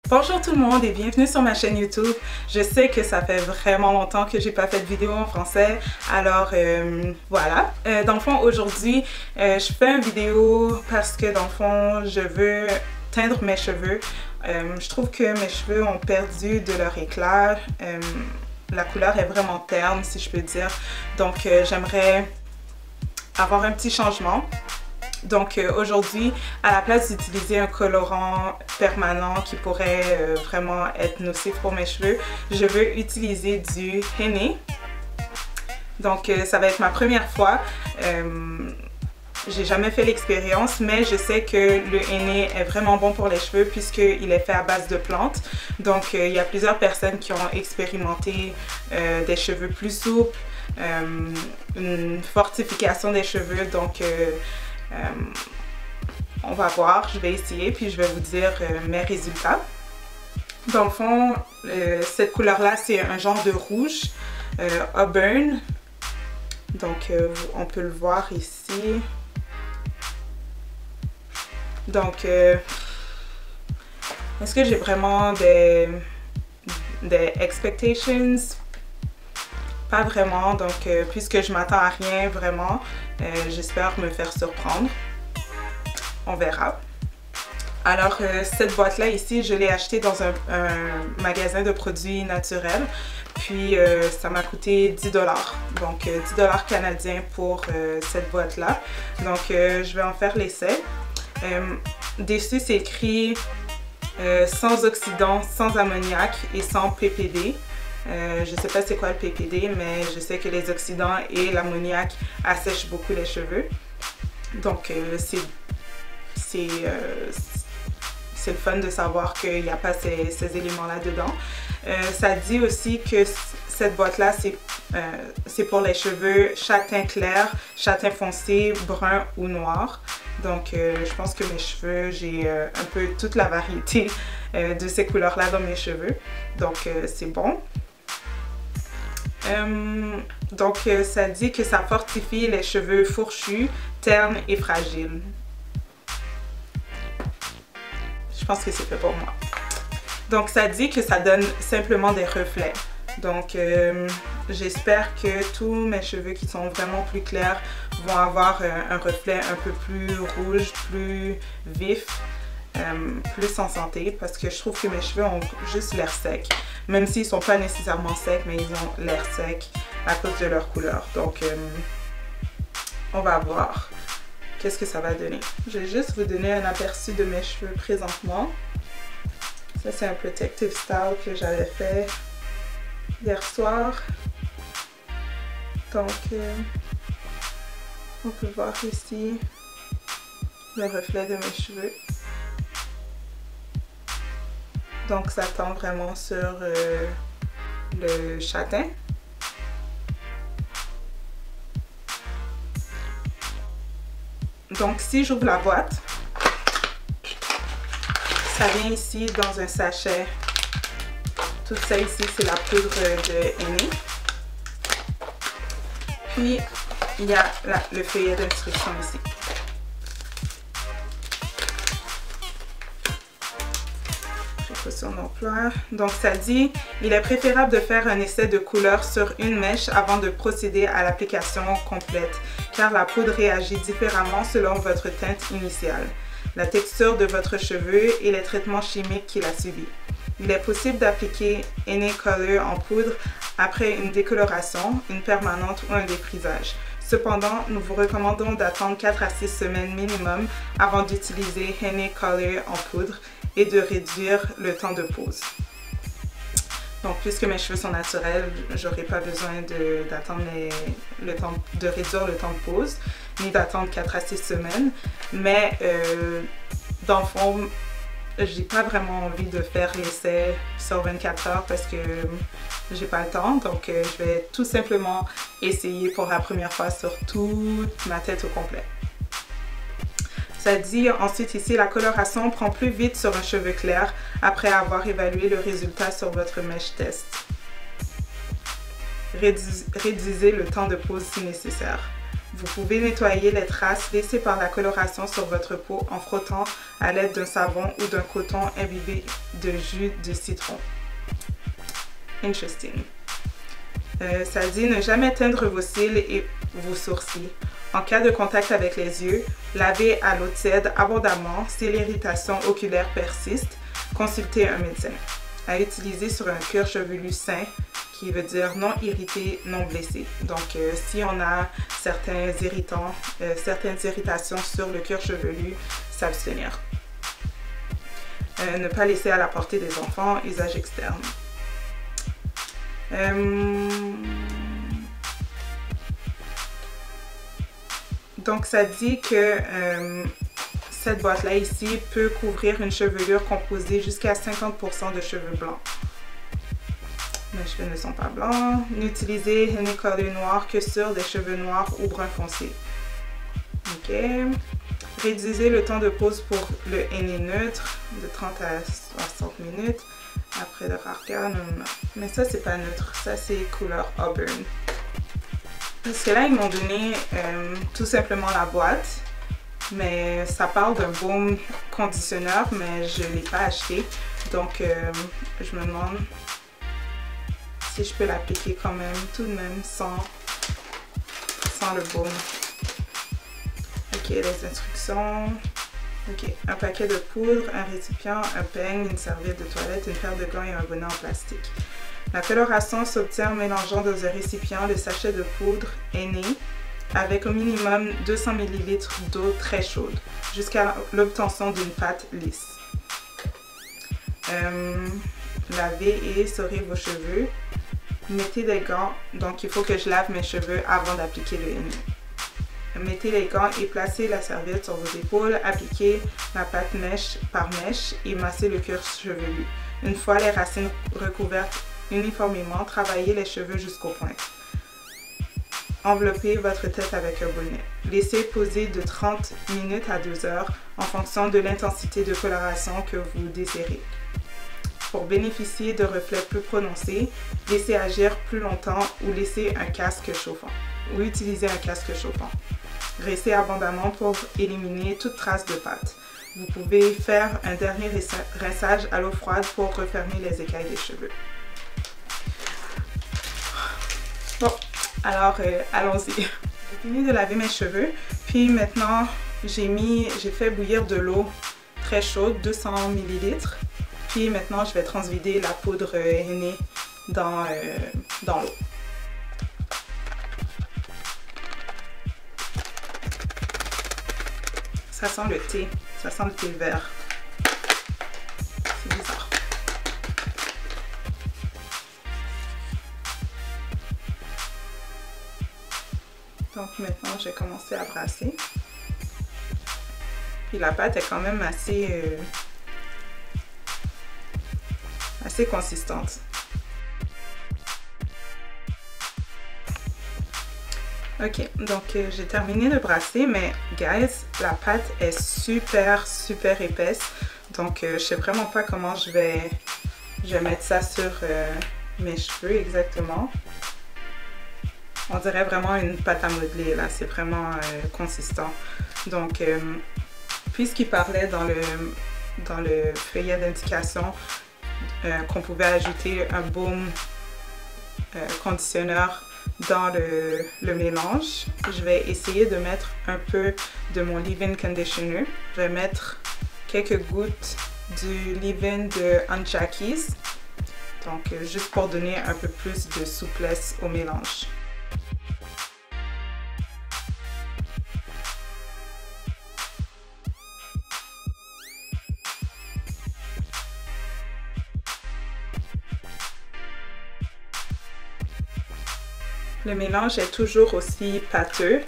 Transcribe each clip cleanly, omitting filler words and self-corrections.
Bonjour tout le monde et bienvenue sur ma chaîne YouTube. Je sais que ça fait vraiment longtemps que j'ai pas fait de vidéo en français, alors voilà. Dans le fond, aujourd'hui, je fais une vidéo parce que dans le fond, je veux teindre mes cheveux. Je trouve que mes cheveux ont perdu de leur éclat. La couleur est vraiment terne, si je peux dire. Donc, j'aimerais avoir un petit changement. Donc aujourd'hui, à la place d'utiliser un colorant permanent qui pourrait vraiment être nocif pour mes cheveux, je veux utiliser du henné. Donc ça va être ma première fois. J'ai jamais fait l'expérience, mais je sais que le henné est vraiment bon pour les cheveux puisqu'il est fait à base de plantes. Donc il y a plusieurs personnes qui ont expérimenté des cheveux plus souples, une fortification des cheveux. Donc on va voir, je vais essayer puis je vais vous dire mes résultats. Dans le fond, cette couleur-là, c'est un genre de rouge auburn. Donc, on peut le voir ici. Donc, est-ce que j'ai vraiment des expectations? Pas vraiment, donc puisque je m'attends à rien vraiment, j'espère me faire surprendre. On verra. Alors cette boîte là ici, je l'ai achetée dans un magasin de produits naturels. Puis ça m'a coûté 10 $. Donc 10 $ canadiens pour cette boîte là. Donc je vais en faire l'essai. Dessus c'est écrit sans oxydant, sans ammoniac et sans PPD. Je ne sais pas c'est quoi le PPD, mais je sais que les oxydants et l'ammoniac assèchent beaucoup les cheveux. Donc c'est le fun de savoir qu'il n'y a pas ces éléments-là dedans. Ça dit aussi que cette boîte-là, c'est pour les cheveux châtain clair, châtain foncé, brun ou noir. Donc je pense que mes cheveux, j'ai un peu toute la variété de ces couleurs-là dans mes cheveux. Donc c'est bon. Donc ça dit que ça fortifie les cheveux fourchus, ternes et fragiles. Je pense que c'est fait pour moi. Donc ça dit que ça donne simplement des reflets. Donc j'espère que tous mes cheveux qui sont vraiment plus clairs vont avoir un reflet un peu plus rouge, plus vif, plus en santé, parce que je trouve que mes cheveux ont juste l'air sec. Même s'ils ne sont pas nécessairement secs, mais ils ont l'air sec à cause de leur couleur. Donc on va voir qu'est-ce que ça va donner. Je vais juste vous donner un aperçu de mes cheveux présentement. Ça c'est un protective style que j'avais fait hier soir. Donc on peut voir ici le reflet de mes cheveux. Donc ça tend vraiment sur le châtain. Donc si j'ouvre la boîte, ça vient ici dans un sachet. Tout ça ici, c'est la poudre de henné. Puis il y a le feuillet d'instruction ici. Précaution d'emploi. Donc ça dit, il est préférable de faire un essai de couleur sur une mèche avant de procéder à l'application complète, car la poudre réagit différemment selon votre teinte initiale, la texture de votre cheveu et les traitements chimiques qu'il a subis. Il est possible d'appliquer Henné Color en poudre après une décoloration, une permanente ou un déprisage. Cependant, nous vous recommandons d'attendre 4 à 6 semaines minimum avant d'utiliser Henné Color en poudre et de réduire le temps de pose. Donc, puisque mes cheveux sont naturels, j'aurai pas besoin d'attendre de réduire le temps de pose, ni d'attendre 4 à 6 semaines. Mais dans le fond, j'ai pas vraiment envie de faire l'essai sur 24 heures parce que j'ai pas le temps. Donc, je vais tout simplement essayer pour la première fois sur toute ma tête au complet. Ça dit ensuite ici, la coloration prend plus vite sur un cheveu clair après avoir évalué le résultat sur votre mèche test. Réduisez le temps de pose si nécessaire. Vous pouvez nettoyer les traces laissées par la coloration sur votre peau en frottant à l'aide d'un savon ou d'un coton imbibé de jus de citron. Interesting. Ça dit ne jamais teindre vos cils et vos sourcils. En cas de contact avec les yeux, lavez à l'eau tiède abondamment. Si l'irritation oculaire persiste, consultez un médecin. À utiliser sur un cuir chevelu sain, qui veut dire non irrité, non blessé. Donc, si on a certains irritants, certaines irritations sur le cuir chevelu, s'abstenir. Ne pas laisser à la portée des enfants, usage externe. Donc, ça dit que cette boîte-là ici peut couvrir une chevelure composée jusqu'à 50% de cheveux blancs. Mes cheveux ne sont pas blancs. N'utilisez Henné Color noir que sur des cheveux noirs ou brun foncé. Ok. Réduisez le temps de pause pour le henné neutre de 30 à 60 minutes. Après le argan, mais ça c'est pas neutre, ça c'est couleur auburn. Parce que là ils m'ont donné tout simplement la boîte, mais ça parle d'un baume conditionneur, mais je l'ai pas acheté, donc je me demande si je peux l'appliquer quand même, tout de même sans le baume. Ok, les instructions. Ok, un paquet de poudre, un récipient, un peigne, une serviette de toilette, une paire de gants et un bonnet en plastique. La coloration s'obtient en mélangeant dans un récipient le sachet de poudre henné avec au minimum 200 ml d'eau très chaude jusqu'à l'obtention d'une pâte lisse. Lavez et essorez vos cheveux. Mettez des gants, donc il faut que je lave mes cheveux avant d'appliquer le henné. Mettez les gants et placez la serviette sur vos épaules. Appliquez la pâte mèche par mèche et massez le cuir chevelu. Une fois les racines recouvertes uniformément, travaillez les cheveux jusqu'aux pointes. Enveloppez votre tête avec un bonnet. Laissez poser de 30 minutes à 2 heures en fonction de l'intensité de coloration que vous désirez. Pour bénéficier de reflets plus prononcés, laissez agir plus longtemps ou laissez un casque chauffant. Ou utilisez un casque chauffant. Rincez abondamment pour éliminer toute trace de pâte. Vous pouvez faire un dernier rinçage à l'eau froide pour refermer les écailles des cheveux. Bon, alors allons-y. J'ai fini de laver mes cheveux, puis maintenant j'ai fait bouillir de l'eau très chaude, 200 ml. Puis maintenant je vais transvider la poudre henné dans l'eau. Ça sent le thé, ça sent le thé vert. C'est bizarre. Donc maintenant, je vais commencer à brasser. Puis la pâte est quand même assez consistante. Ok, donc j'ai terminé de brasser, mais guys, la pâte est super épaisse. Donc je sais vraiment pas comment je vais mettre ça sur mes cheveux exactement. On dirait vraiment une pâte à modeler là, c'est vraiment consistant. Donc puisqu'il parlait dans le feuillet d'indication qu'on pouvait ajouter un baume conditionneur dans le mélange, je vais essayer de mettre un peu de mon leave-in conditioner. Je vais mettre quelques gouttes du leave-in de Aunt Jackie's, donc juste pour donner un peu plus de souplesse au mélange. Le mélange est toujours aussi pâteux,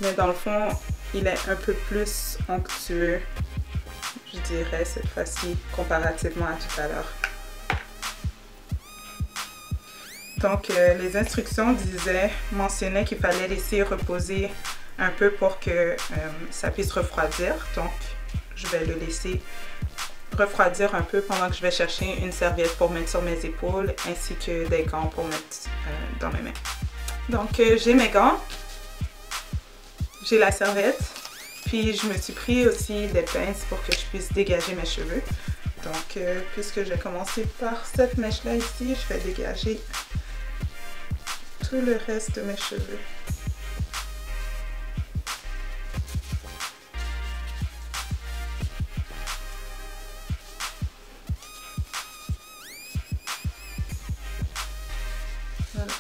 mais dans le fond, il est un peu plus onctueux, je dirais, cette fois-ci, comparativement à tout à l'heure. Donc, les instructions mentionnaient qu'il fallait laisser reposer un peu pour que ça puisse refroidir. Donc, je vais le laisser refroidir un peu pendant que je vais chercher une serviette pour mettre sur mes épaules ainsi que des gants pour mettre dans mes mains. Donc j'ai mes gants j'ai la serviette. Puis je me suis pris aussi des pinces pour que je puisse dégager mes cheveux. Donc puisque je vais commencer par cette mèche-là ici, je vais dégager tout le reste de mes cheveux. Voilà.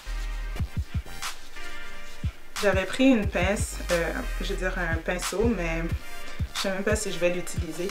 J'avais pris une pince, je veux dire un pinceau, mais je ne sais même pas si je vais l'utiliser.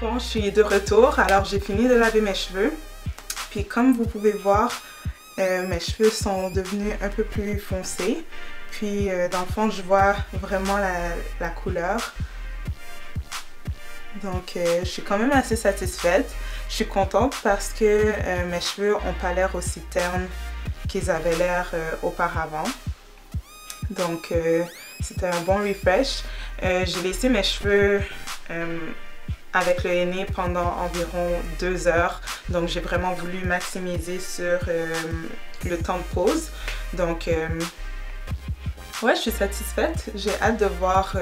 Bon, je suis de retour, alors j'ai fini de laver mes cheveux. Puis comme vous pouvez voir, Mes cheveux sont devenus un peu plus foncés. Puis dans le fond, je vois vraiment la couleur. Donc je suis quand même assez satisfaite. Je suis contente parce que mes cheveux n'ont pas l'air aussi ternes qu'ils avaient l'air auparavant. Donc c'était un bon refresh. J'ai laissé mes cheveux avec le henné pendant environ 2 heures. Donc j'ai vraiment voulu maximiser sur le temps de pause. Donc ouais, je suis satisfaite. J'ai hâte de voir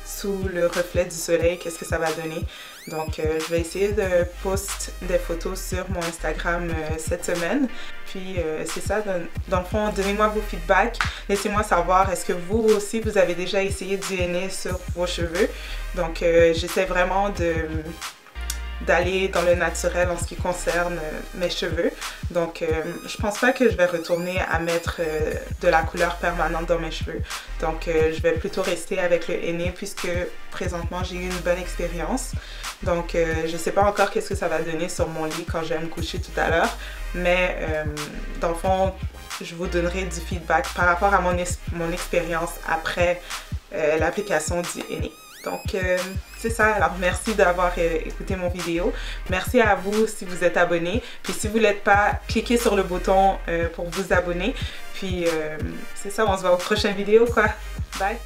sous le reflet du soleil qu'est-ce que ça va donner. Donc je vais essayer de poster des photos sur mon Instagram cette semaine. Puis c'est ça, dans le fond, donnez-moi vos feedbacks. Laissez-moi savoir, est-ce que vous aussi, vous avez déjà essayé du henné sur vos cheveux? Donc j'essaie vraiment d'aller dans le naturel en ce qui concerne mes cheveux. Donc je pense pas que je vais retourner à mettre de la couleur permanente dans mes cheveux. Donc je vais plutôt rester avec le henné puisque présentement j'ai eu une bonne expérience. Donc je sais pas encore qu'est-ce que ça va donner sur mon lit quand je vais me coucher tout à l'heure. Mais dans le fond, je vous donnerai du feedback par rapport à mon expérience après l'application du henné. Donc c'est ça, alors merci d'avoir écouté mon vidéo. Merci à vous si vous êtes abonné. Puis si vous ne l'êtes pas, cliquez sur le bouton pour vous abonner. Puis c'est ça, on se voit aux prochaines vidéos quoi. Bye!